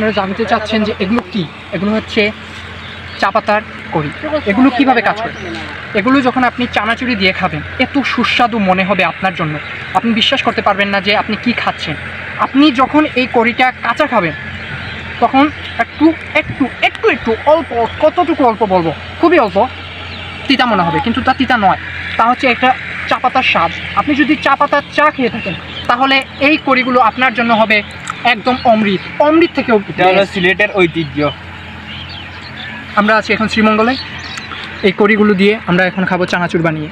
আপনারা জানতে চাচ্ছেন যে এগুলো কি, এগুলো হচ্ছে চা পাতার কড়ি। এগুলো কিভাবে কাজ করে? এগুলো যখন আপনি চানাচুরি দিয়ে খাবেন এত সুস্বাদু মনে হবে আপনার জন্য, আপনি বিশ্বাস করতে পারবেন না যে আপনি কি খাচ্ছেন। আপনি যখন এই কড়িটা কাঁচা খাবেন তখন একটু একটু একটু একটু অল্প, কতটুকু অল্প বলবো, খুবই অল্প তিতা মনে হবে, কিন্তু তা তিতা নয়, তা হচ্ছে একটা চা পাতার স্বাদ। আপনি যদি চা পাতার চা খেয়ে থাকেন তাহলে এই কড়িগুলো আপনার জন্য হবে একদম অমৃত, অমৃত থেকেও। এটা হলো সিলেটের ঐতিহ্য। আমরা আছি এখন শ্রীমঙ্গলে, এই কড়িগুলো দিয়ে আমরা এখন খাবো চানাচুর বানিয়ে।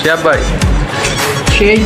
শিহাব ভাই, সেই